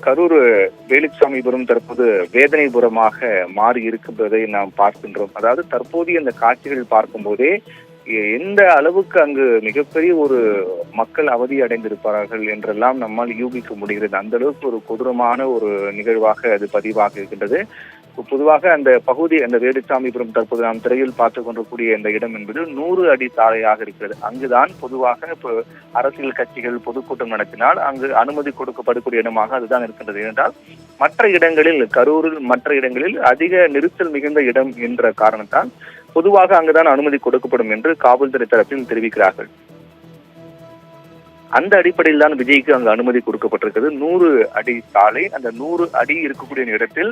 கரூர் வேலுச்சாமிபுரம் தற்போது வேதனைபுரமாக மாறி இருக்கின்றதை நாம் பார்க்கின்றோம். அதாவது தற்போதைய இந்த காட்சிகள் பார்க்கும்போதே எந்த அளவுக்கு அங்கு மிகப்பெரிய ஒரு மக்கள் அவதி அடைந்திருப்பார்கள் என்றெல்லாம் நம்மால் யூகிக்க முடிகிறது. அந்த அளவுக்கு ஒரு கொடூரமான ஒரு நிகழ்வாக அது பதிவாக இருக்கின்றது. பொதுவாக அந்த பகுதி, அந்த வேலுச்சாமிபுரம் தற்போது நாம் திரையில் பார்த்துக் கொண்டிருக்கூடிய இந்த இடம் என்பது 100 அடி சாலையாக இருக்கிறது. அங்குதான் பொதுவாக அரசியல் கட்சிகள் பொதுக்கூட்டம் நடத்தினால் அங்கு அனுமதி கொடுக்கப்படக்கூடிய இடமாக அதுதான் இருக்கின்றது. என்றால் மற்ற இடங்களில், கரூரில் மற்ற இடங்களில் அதிக நெரிசல் மிகுந்த இடம் என்ற காரணத்தால் பொதுவாக அங்குதான் அனுமதி கொடுக்கப்படும் என்று காவல்துறை தரப்பில் தெரிவிக்கிறார்கள். அந்த அடிப்படையில் தான் விஜய்க்கு அங்கு அனுமதி கொடுக்கப்பட்டிருக்கிறது. 100 அடி சாலை, அந்த 100 அடி இருக்கக்கூடிய இடத்தில்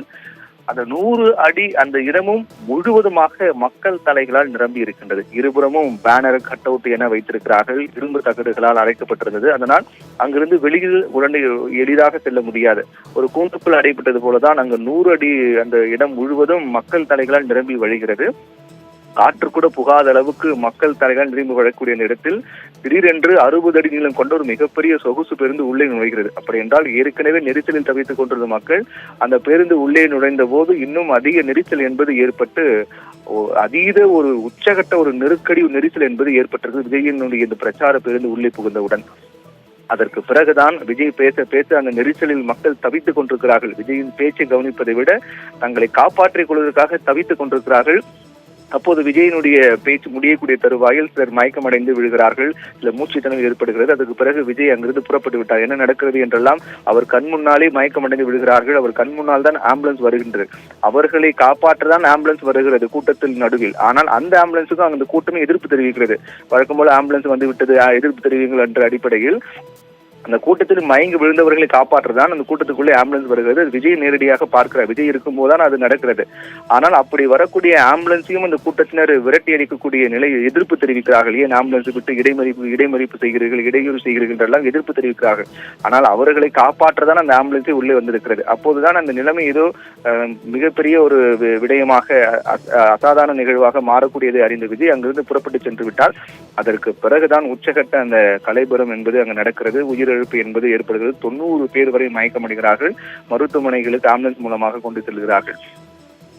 அந்த 100 அடி அந்த இடமும் முழுவதுமாக மக்கள் தலைகளால் நிரம்பி இருக்கின்றது. இருபுறமும் பேனர், கட் அவுட் என வைத்திருக்கிறார்கள். இரும்பு தகடுகளால் அடைக்கப்பட்டிருந்தது. அதனால் அங்கிருந்து வெளியில் உடனே எளிதாக செல்ல முடியாது. ஒரு கூண்டுக்குள் அடைப்பட்டது போலதான் அங்கு 100 அடி அந்த இடம் முழுவதும் மக்கள் தலைகளால் நிரம்பி வழிகிறது. காற்று கூட புகாத அளவுக்கு மக்கள் தலைகள் நிரம்பி வரக்கூடிய இடத்தில் திடீரென்று 60 அடி நீளம் கொண்ட ஒரு மிகப்பெரிய சொகுசு பேருந்து உள்ளே நுழைகிறது. அப்படி என்றால் ஏற்கனவே நெரிசலில் தவித்துக் கொண்டிருந்த மக்கள் அந்த பேருந்து உள்ளே நுழைந்த போது இன்னும் அதிக நெரிசல் என்பது ஏற்பட்டு அதீத ஒரு உச்சகட்ட ஒரு நெரிசல் என்பது ஏற்பட்டிருக்கு விஜயினுடைய இந்த பிரச்சார பேருந்து உள்ளே புகுந்தவுடன். அதற்கு பிறகுதான் விஜய் பேச அந்த நெரிசலில் மக்கள் தவித்துக் கொண்டிருக்கிறார்கள். விஜயின் பேச்சை கவனிப்பதை விட தங்களை காப்பாற்றிக் கொள்வதற்காக தவித்துக் கொண்டிருக்கிறார்கள். அப்போது விஜயனுடைய பேச்சு முடியக்கூடிய தருவாயில் சிலர் மயக்கமடைந்து விழுகிறார்கள், சில மூச்சுத்திணறல் ஏற்படுகிறது. அதற்கு பிறகு விஜய் அங்கிருந்து புறப்பட்டு விட்டார். என்ன நடக்கிறது என்றெல்லாம் அவர் கண் முன்னாலே மயக்கமடைந்து விழுகிறார்கள். அவர் கண் முன்னால் தான் ஆம்புலன்ஸ் வருகின்றது. அவர்களை காப்பாற்றதான் ஆம்புலன்ஸ் வருகிறது கூட்டத்தில் நடுவில். ஆனால் அந்த ஆம்புலன்ஸுக்கும் அந்த கூட்டமே எதிர்ப்பு தெரிவிக்கிறது. வழக்கம் போல ஆம்புலன்ஸ் வந்து விட்டது, எதிர்ப்பு தெரிவிங்கள் என்ற அடிப்படையில் அந்த கூட்டத்தில் மயங்கி விழுந்தவர்களை காப்பாற்றுதான் அந்த கூட்டத்துக்குள்ளே ஆம்புலன்ஸ் வருகிறது. விஜய் நேரடியாக பார்க்கிறார். விஜய் இருக்கும் போதுதான் அது நடக்கிறது. ஆனால் அப்படி வரக்கூடிய ஆம்புலன்ஸையும் அந்த கூட்டத்தினர் விரட்டி அடிக்கக்கூடிய நிலையை எதிர்ப்பு தெரிவிக்கிறார்கள். ஏன் ஆம்புலன்ஸ் விட்டு இடைமறிப்பு செய்கிறீர்கள், இடையூறு செய்கிறீர்கள் என்றெல்லாம் எதிர்ப்பு தெரிவிக்கிறார்கள். ஆனால் அவர்களை காப்பாற்றதான் அந்த ஆம்புலன்ஸை உள்ளே வந்திருக்கிறது. அப்போதுதான் அந்த நிலைமை ஏதோ மிகப்பெரிய ஒரு விடயமாக, அசாதாரண நிகழ்வாக மாறக்கூடியதை அறிந்த விஜய் அங்கிருந்து புறப்பட்டு சென்று விட்டால் அதற்கு பிறகுதான் உச்சகட்ட அந்த கலைபுரம் என்பது அங்கு நடக்கிறது. உயிரிழப்பு என்பது ஏற்படுகிறது. 90 பேர் வரை மயக்கமடைகிறார்கள். மருத்துவமனைகளுக்கு ஆம்புலன்ஸ் மூலமாக கொண்டு செல்கிறார்கள்.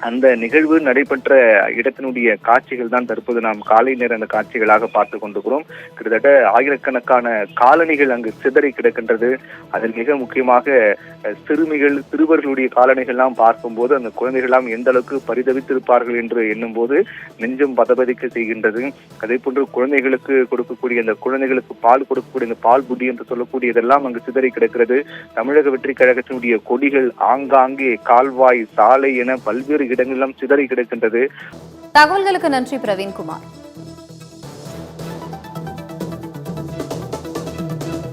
அந்த நிகழ்வு நடைபெற்ற இடத்தினுடைய காட்சிகள் தான் தற்போது நாம் காலை நேர அந்த காட்சிகளாக பார்த்து கொண்டிருக்கிறோம். கிட்டத்தட்ட ஆயிரக்கணக்கான காலணிகள் அங்கு சிதறி கிடக்கின்றது. அதில் மிக முக்கியமாக சிறுவர்களுடைய காலணிகள்லாம் பார்க்கும்போது அந்த குழந்தைகள்லாம் எந்த அளவுக்கு பரிதவித்திருப்பார்கள் என்று எண்ணும் போது நெஞ்சம் பதபதிக்க செய்கின்றது. அதே போன்று குழந்தைகளுக்கு கொடுக்கக்கூடிய அந்த குழந்தைகளுக்கு பால் கொடுக்கக்கூடிய இந்த பால் புட்டி என்று சொல்லக்கூடியதெல்லாம் அங்கு சிதறி கிடக்கிறது. தமிழக வெற்றி கழகத்தினுடைய கொடிகள் ஆங்காங்கே கால்வாய், சாலை என பல்வேறு இடங்களெல்லாம் சிதறி கிடக்கின்றது. தகவல்களுக்கு நன்றி பிரவீன்குமார்.